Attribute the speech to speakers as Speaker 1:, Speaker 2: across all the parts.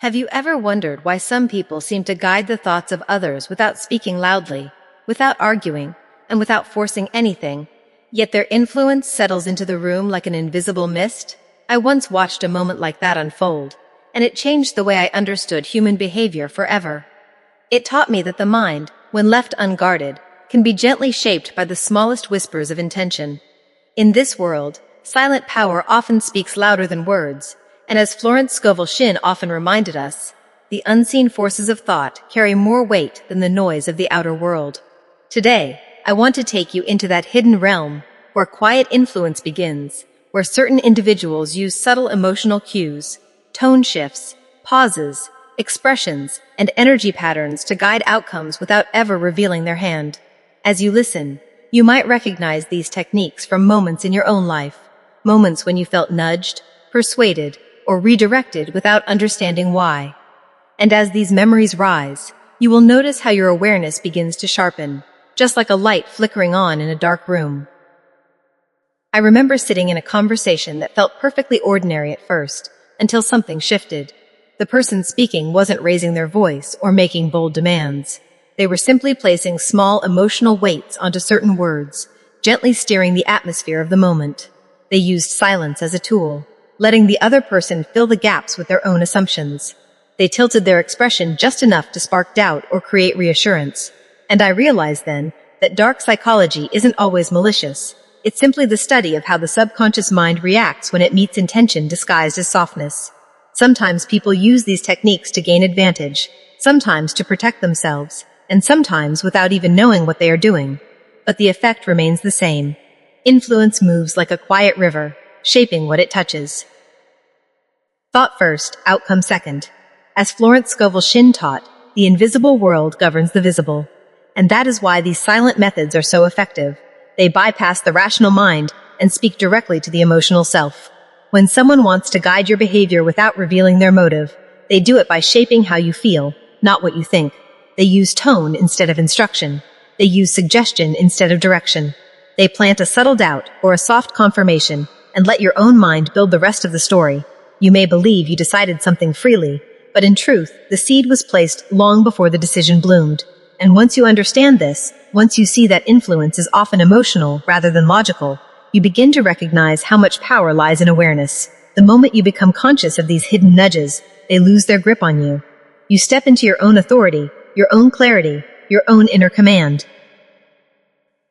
Speaker 1: Have you ever wondered why some people seem to guide the thoughts of others without speaking loudly, without arguing, and without forcing anything, yet their influence settles into the room like an invisible mist? I once watched a moment like that unfold, and it changed the way I understood human behavior forever. It taught me that the mind, when left unguarded, can be gently shaped by the smallest whispers of intention. In this world, silent power often speaks louder than words, and as Florence Scovel Shinn often reminded us, the unseen forces of thought carry more weight than the noise of the outer world. Today, I want to take you into that hidden realm where quiet influence begins, where certain individuals use subtle emotional cues, tone shifts, pauses, expressions, and energy patterns to guide outcomes without ever revealing their hand. As you listen, you might recognize these techniques from moments in your own life, moments when you felt nudged, persuaded, or redirected without understanding why. And as these memories rise, you will notice how your awareness begins to sharpen, just like a light flickering on in a dark room. I remember sitting in a conversation that felt perfectly ordinary at first, until something shifted. The person speaking wasn't raising their voice or making bold demands. They were simply placing small emotional weights onto certain words, gently steering the atmosphere of the moment. They used silence as a tool, letting the other person fill the gaps with their own assumptions. They tilted their expression just enough to spark doubt or create reassurance. And I realized then that dark psychology isn't always malicious. It's simply the study of how the subconscious mind reacts when it meets intention disguised as softness. Sometimes people use these techniques to gain advantage, sometimes to protect themselves, and sometimes without even knowing what they are doing. But the effect remains the same. Influence moves like a quiet river, shaping what it touches. Thought first, outcome second. As Florence Scovel Shinn taught, the invisible world governs the visible. And that is why these silent methods are so effective. They bypass the rational mind and speak directly to the emotional self. When someone wants to guide your behavior without revealing their motive, they do it by shaping how you feel, not what you think. They use tone instead of instruction. They use suggestion instead of direction. They plant a subtle doubt or a soft confirmation and let your own mind build the rest of the story. You may believe you decided something freely, but in truth, the seed was placed long before the decision bloomed. And once you understand this, once you see that influence is often emotional rather than logical, you begin to recognize how much power lies in awareness. The moment you become conscious of these hidden nudges, they lose their grip on you. You step into your own authority, your own clarity, your own inner command.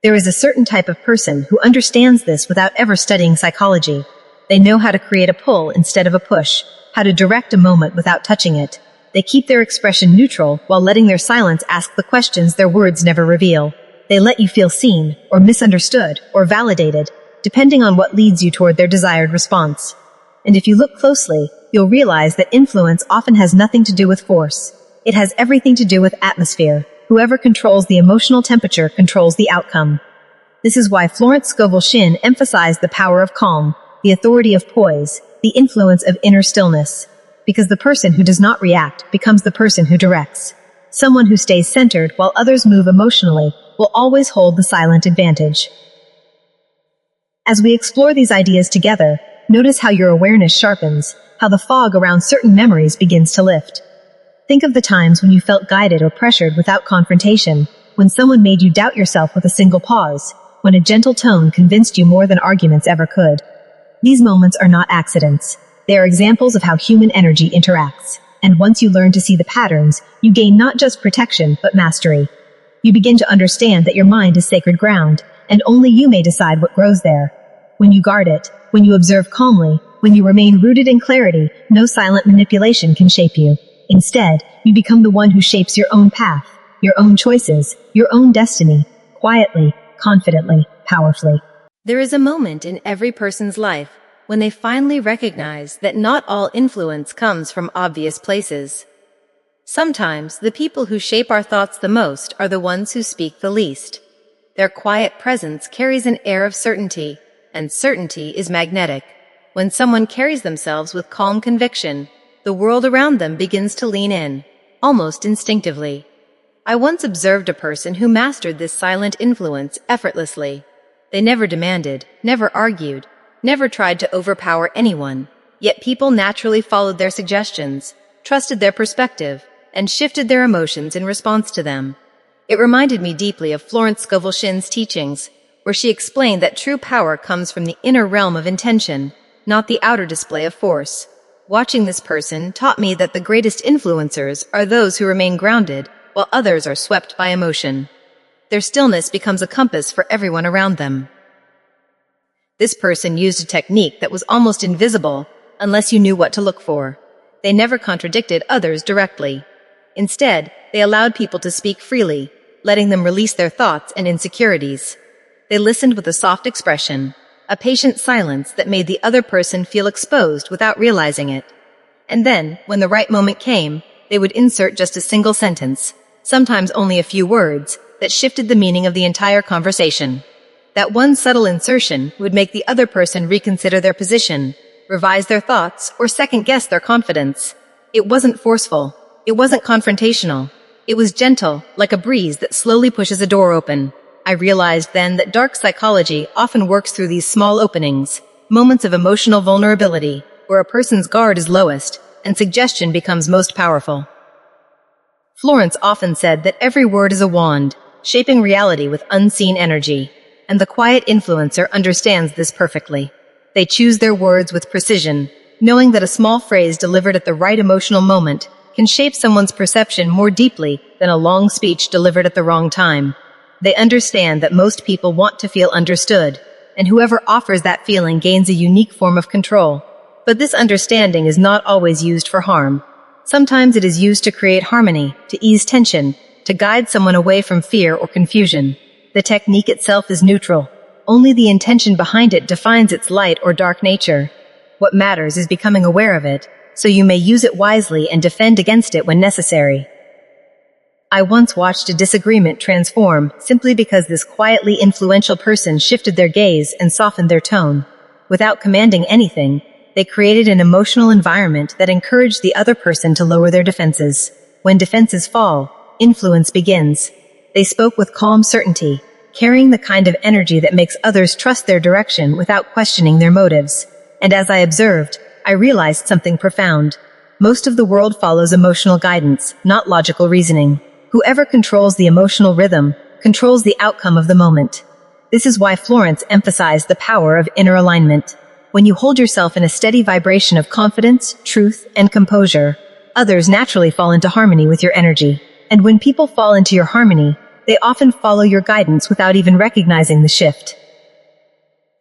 Speaker 1: There is a certain type of person who understands this without ever studying psychology. They know how to create a pull instead of a push, how to direct a moment without touching it. They keep their expression neutral while letting their silence ask the questions their words never reveal. They let you feel seen, or misunderstood, or validated, depending on what leads you toward their desired response. And if you look closely, you'll realize that influence often has nothing to do with force. It has everything to do with atmosphere. Whoever controls the emotional temperature controls the outcome. This is why Florence Scovel Shinn emphasized the power of calm, the authority of poise, the influence of inner stillness. Because the person who does not react becomes the person who directs. Someone who stays centered while others move emotionally will always hold the silent advantage. As we explore these ideas together, notice how your awareness sharpens, how the fog around certain memories begins to lift. Think of the times when you felt guided or pressured without confrontation, when someone made you doubt yourself with a single pause, when a gentle tone convinced you more than arguments ever could. These moments are not accidents. They are examples of how human energy interacts. And once you learn to see the patterns, you gain not just protection, but mastery. You begin to understand that your mind is sacred ground, and only you may decide what grows there. When you guard it, when you observe calmly, when you remain rooted in clarity, no silent manipulation can shape you. Instead, you become the one who shapes your own path, your own choices, your own destiny, quietly, confidently, powerfully. There is a moment in every person's life when they finally recognize that not all influence comes from obvious places. Sometimes the people who shape our thoughts the most are the ones who speak the least. Their quiet presence carries an air of certainty, and certainty is magnetic. When someone carries themselves with calm conviction, the world around them begins to lean in, almost instinctively. I once observed a person who mastered this silent influence effortlessly. They never demanded, never argued, never tried to overpower anyone, yet people naturally followed their suggestions. trusted their perspective, and shifted their emotions in response to them. It reminded me deeply of Florence Scovel Shinn's teachings, where she explained that true power comes from the inner realm of intention, not the outer display of force. Watching this person taught me that the greatest influencers are those who remain grounded, while others are swept by emotion. Their stillness becomes a compass for everyone around them. This person used a technique that was almost invisible unless you knew what to look for. They never contradicted others directly. Instead, they allowed people to speak freely, letting them release their thoughts and insecurities. They listened with a soft expression, a patient silence that made the other person feel exposed without realizing it. And then, when the right moment came, they would insert just a single sentence, sometimes only a few words, that shifted the meaning of the entire conversation. That one subtle insertion would make the other person reconsider their position, revise their thoughts, or second-guess their confidence. It wasn't forceful. It wasn't confrontational. It was gentle, like a breeze that slowly pushes a door open. I realized then that dark psychology often works through these small openings, moments of emotional vulnerability, where a person's guard is lowest and suggestion becomes most powerful. Florence often said that every word is a wand, shaping reality with unseen energy, and the quiet influencer understands this perfectly. They choose their words with precision, knowing that a small phrase delivered at the right emotional moment can shape someone's perception more deeply than a long speech delivered at the wrong time. They understand that most people want to feel understood, and whoever offers that feeling gains a unique form of control. But this understanding is not always used for harm. Sometimes it is used to create harmony, to ease tension, to guide someone away from fear or confusion. The technique itself is neutral. Only the intention behind it defines its light or dark nature. What matters is becoming aware of it, so you may use it wisely and defend against it when necessary. I once watched a disagreement transform simply because this quietly influential person shifted their gaze and softened their tone. Without commanding anything, they created an emotional environment that encouraged the other person to lower their defenses. When defenses fall, influence begins. They spoke with calm certainty, carrying the kind of energy that makes others trust their direction without questioning their motives. And as I observed, I realized something profound. Most of the world follows emotional guidance, not logical reasoning. Whoever controls the emotional rhythm controls the outcome of the moment. This is why Florence emphasized the power of inner alignment. When you hold yourself in a steady vibration of confidence, truth, and composure, others naturally fall into harmony with your energy. And when people fall into your harmony, they often follow your guidance without even recognizing the shift.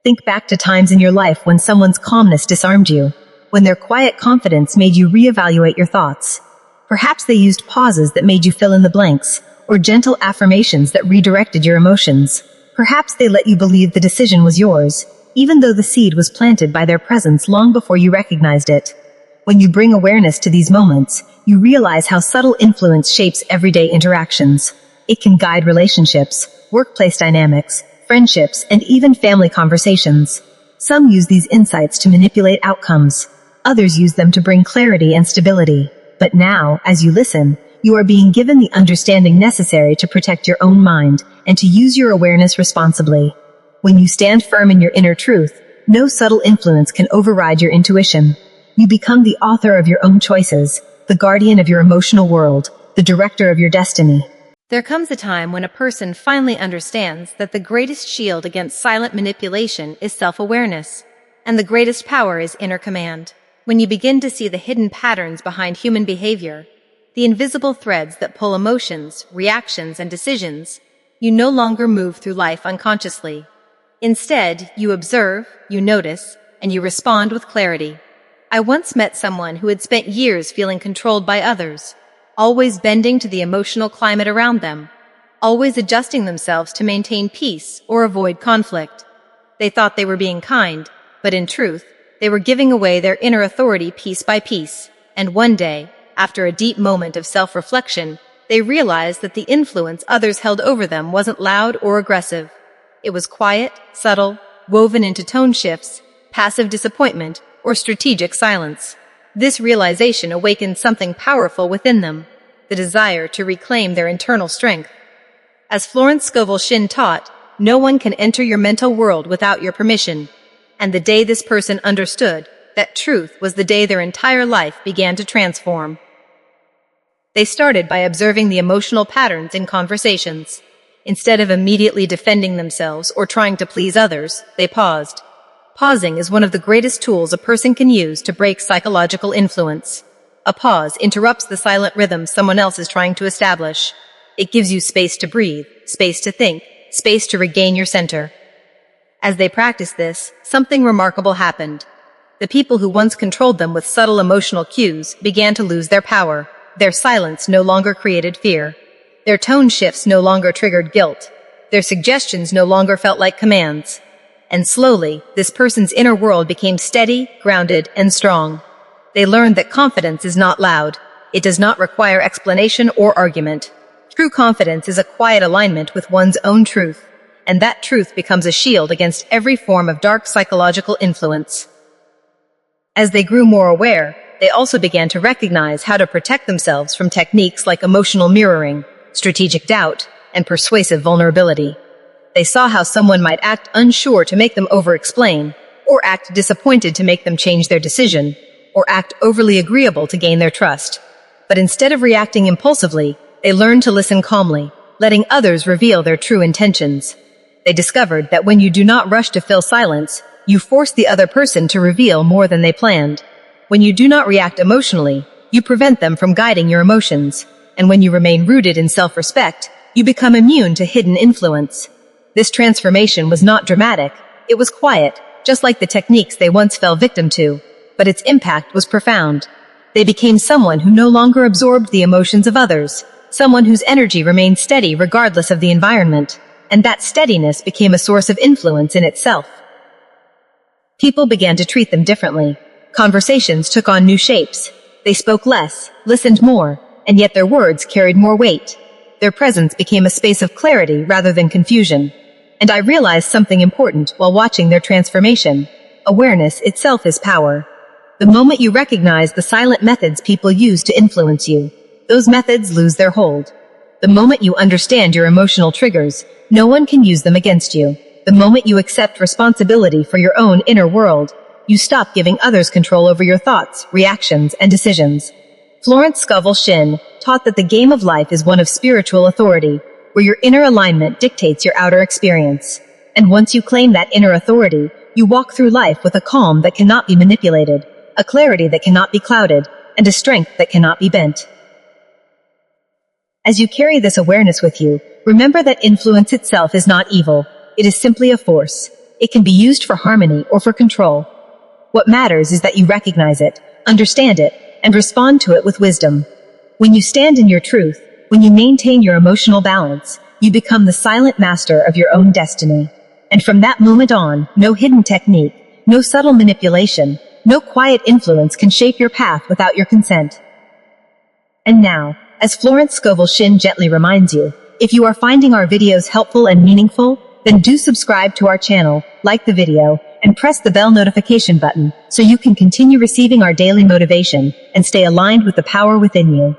Speaker 1: Think back to times in your life when someone's calmness disarmed you, when their quiet confidence made you reevaluate your thoughts. Perhaps they used pauses that made you fill in the blanks, or gentle affirmations that redirected your emotions. Perhaps they let you believe the decision was yours, even though the seed was planted by their presence long before you recognized it. When you bring awareness to these moments, you realize how subtle influence shapes everyday interactions. It can guide relationships, workplace dynamics, friendships, and even family conversations. Some use these insights to manipulate outcomes. Others use them to bring clarity and stability. But now, as you listen, you are being given the understanding necessary to protect your own mind and to use your awareness responsibly. When you stand firm in your inner truth, no subtle influence can override your intuition. You become the author of your own choices, the guardian of your emotional world, the director of your destiny. There comes a time when a person finally understands that the greatest shield against silent manipulation is self-awareness, and the greatest power is inner command. When you begin to see the hidden patterns behind human behavior, the invisible threads that pull emotions, reactions, and decisions, you no longer move through life unconsciously. Instead, you observe, you notice, and you respond with clarity. I once met someone who had spent years feeling controlled by others, always bending to the emotional climate around them, always adjusting themselves to maintain peace or avoid conflict. They thought they were being kind, but in truth, they were giving away their inner authority piece by piece. And one day, after a deep moment of self-reflection, they realized that the influence others held over them wasn't loud or aggressive. It was quiet, subtle, woven into tone shifts, passive disappointment, or strategic silence. This realization awakened something powerful within them, the desire to reclaim their internal strength. As Florence Scovel Shinn taught, no one can enter your mental world without your permission. And the day this person understood that truth was the day their entire life began to transform. They started by observing the emotional patterns in conversations. Instead of immediately defending themselves or trying to please others, they paused. Pausing is one of the greatest tools a person can use to break psychological influence. A pause interrupts the silent rhythm someone else is trying to establish. It gives you space to breathe, space to think, space to regain your center. As they practiced this, something remarkable happened. The people who once controlled them with subtle emotional cues began to lose their power. Their silence no longer created fear. Their tone shifts no longer triggered guilt. Their suggestions no longer felt like commands. And slowly, this person's inner world became steady, grounded, and strong. They learned that confidence is not loud. It does not require explanation or argument. True confidence is a quiet alignment with one's own truth, and that truth becomes a shield against every form of dark psychological influence. As they grew more aware, they also began to recognize how to protect themselves from techniques like emotional mirroring, strategic doubt, and persuasive vulnerability. They saw how someone might act unsure to make them over-explain, or act disappointed to make them change their decision, or act overly agreeable to gain their trust. But instead of reacting impulsively, they learned to listen calmly, letting others reveal their true intentions. They discovered that when you do not rush to fill silence, you force the other person to reveal more than they planned. When you do not react emotionally, you prevent them from guiding your emotions. And when you remain rooted in self-respect, you become immune to hidden influence. This transformation was not dramatic. It was quiet, just like the techniques they once fell victim to. But its impact was profound. They became someone who no longer absorbed the emotions of others, someone whose energy remained steady regardless of the environment. And that steadiness became a source of influence in itself. People began to treat them differently. Conversations took on new shapes. They spoke less, listened more, and yet their words carried more weight. Their presence became a space of clarity rather than confusion. And I realized something important while watching their transformation. Awareness itself is power. The moment you recognize the silent methods people use to influence you, those methods lose their hold. The moment you understand your emotional triggers, no one can use them against you. The moment you accept responsibility for your own inner world, you stop giving others control over your thoughts, reactions, and decisions. Florence Scovel Shinn taught that the game of life is one of spiritual authority, where your inner alignment dictates your outer experience. And once you claim that inner authority, you walk through life with a calm that cannot be manipulated, a clarity that cannot be clouded, and a strength that cannot be bent. As you carry this awareness with you, remember that influence itself is not evil. It is simply a force. It can be used for harmony or for control. What matters is that you recognize it, understand it, and respond to it with wisdom. When you stand in your truth, when you maintain your emotional balance, you become the silent master of your own destiny. And from that moment on, no hidden technique, no subtle manipulation, no quiet influence can shape your path without your consent. And now, as Florence Scovel Shinn gently reminds you, if you are finding our videos helpful and meaningful, then do subscribe to our channel, like the video, and press the bell notification button so you can continue receiving our daily motivation and stay aligned with the power within you.